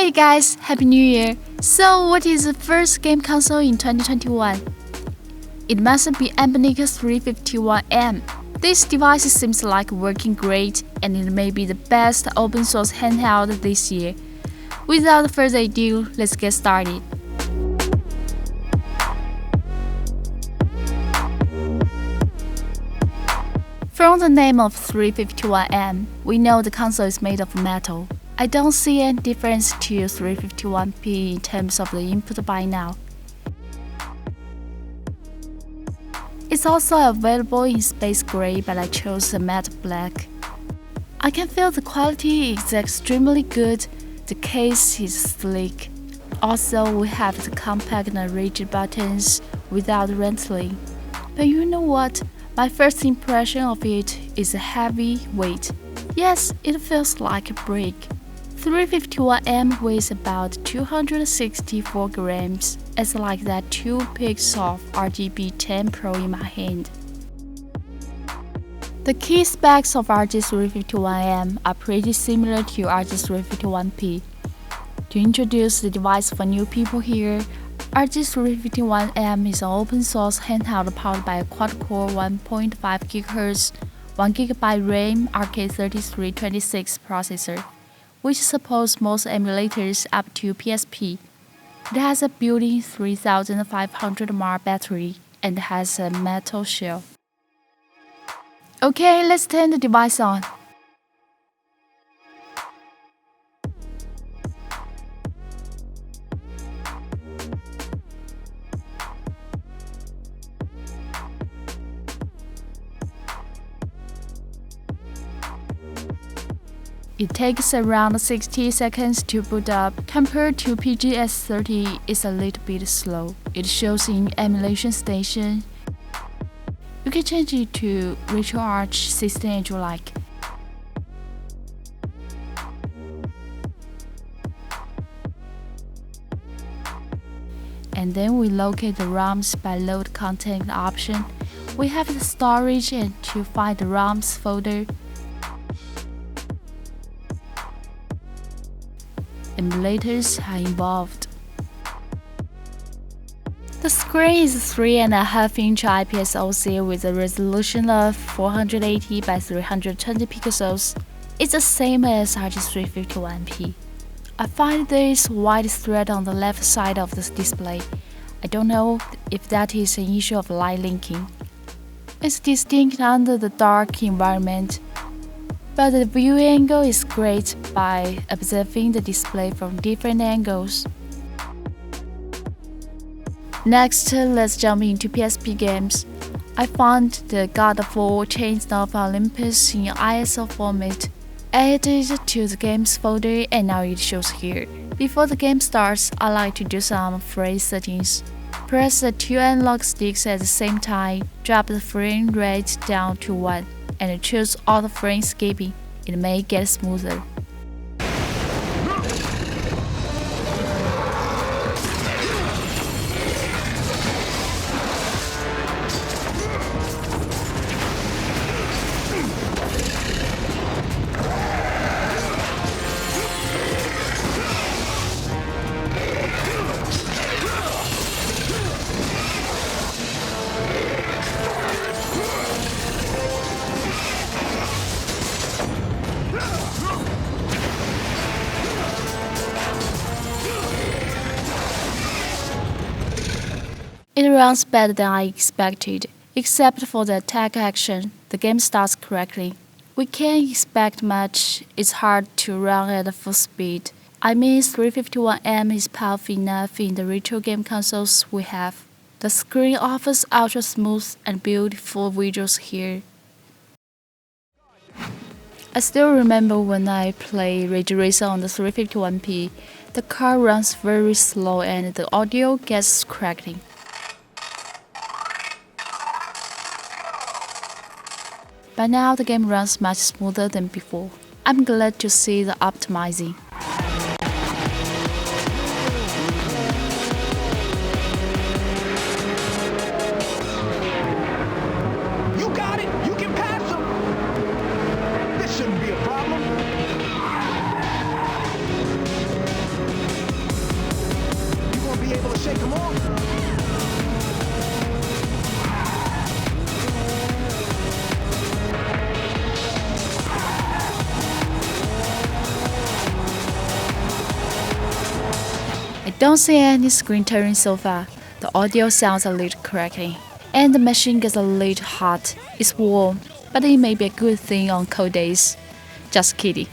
Hey guys, Happy New Year! So what is the first game console in 2021? It must be Anbernic RG351M. This device seems like working great and it may be the best open source handheld this year. Without further ado, let's get started. From the name of 351M, we know the console is made of metal. I don't see any difference to 351P in terms of the input by now. It's also available in space gray, but I chose the matte black. I can feel the quality is extremely good, the case is sleek. Also, we have the compact and rigid buttons without rattling. But you know what? My first impression of it is a heavy weight. Yes, it feels like a brick. 351M weighs about 264 grams. It's like that 2 picks of RGB10 Pro in my hand. The key specs of RG351M are pretty similar to RG351P. To introduce the device for new people here, RG351M is an open-source handheld powered by a quad-core 1.5 GHz, 1 GB RAM RK3326 processor, which supports most emulators up to PSP. It has a built-in 3500 mAh battery and has a metal shell. Okay, let's turn the device on. It takes around 60 seconds to boot up. Compared to PGS30, it's a little bit slow. It shows in emulation station. You can change it to virtual arch system as you like. And then we locate the ROMs by load content option. We have the storage and to find the ROMs folder. Emulators are involved. The screen is 3.5-inch IPS OLED with a resolution of 480 by 320 pixels. It's the same as RG351P. I find there is white thread on the left side of the display. I don't know if that is an issue of light linking. It's distinct under the dark environment. But the view angle is great by observing the display from different angles. Next, let's jump into PSP games. I found the God of War Chains of Olympus in ISO format. Add it to the games folder and now it shows here. Before the game starts, I like to do some phrase settings. Press the 2 analog sticks at the same time, drop the frame rate down to 1. And choose auto frame skipping. It may get smoother. It runs better than I expected, except for the attack action. The game starts correctly. We can't expect much, it's hard to run at full speed. I mean 351M is powerful enough in the retro game consoles we have. The screen offers ultra smooth and beautiful visuals here. I still remember when I played Ridge Racer on the 351P, the car runs very slow and the audio gets crackling. But now the game runs much smoother than before. I'm glad to see the optimizing. You got it! You can pass him! This shouldn't be a problem. Don't see any screen tearing so far. The audio sounds a little crackly, and the machine gets a little hot. It's warm, but it may be a good thing on cold days. Just kidding.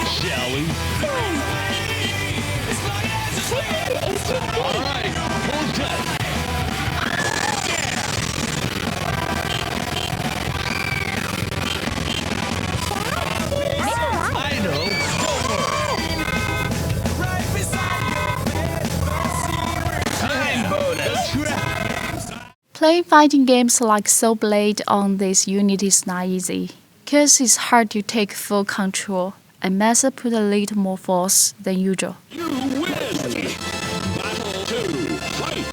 Shall we? All right, hold tight. I know. Time bonus. Playing fighting games like Soul Blade on this unit is not easy, cause it's hard to take full control. I must have put a little more force than usual. You win. Battle 2, fight.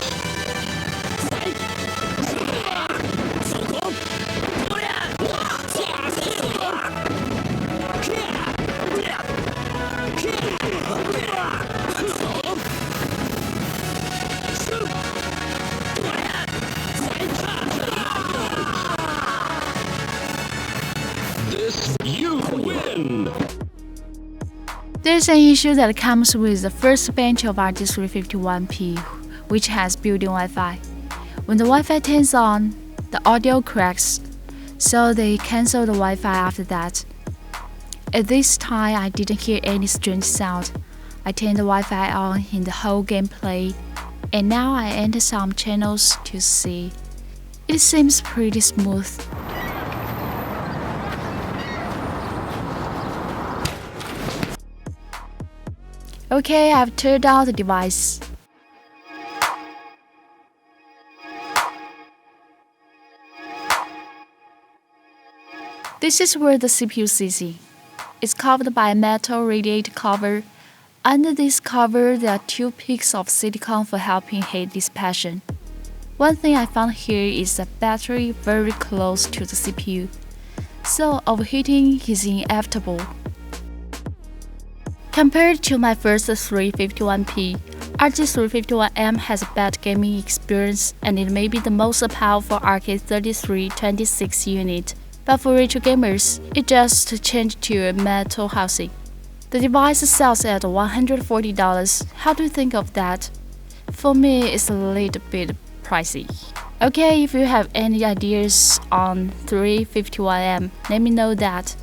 This you win. There's an issue that comes with the first bench of RG351M, which has built-in Wi-Fi. When the Wi-Fi turns on, the audio cracks, so they cancel the Wi-Fi after that. At this time, I didn't hear any strange sound. I turned the Wi-Fi on in the whole gameplay, and now I enter some channels to see. It seems pretty smooth. Okay, I've turned down the device. This is where the CPU sits in. It's covered by a metal radiator cover. Under this cover, there are 2 peaks of silicone for helping heat dissipation. One thing I found here is the battery very close to the CPU, so overheating is inevitable. Compared to my first 351M, RG351M has a bad gaming experience and it may be the most powerful RK3326 unit, but for retro gamers, it just changed to a metal housing. The device sells at $140. How do you think of that? For me, it's a little bit pricey. Okay, if you have any ideas on 351M, let me know that.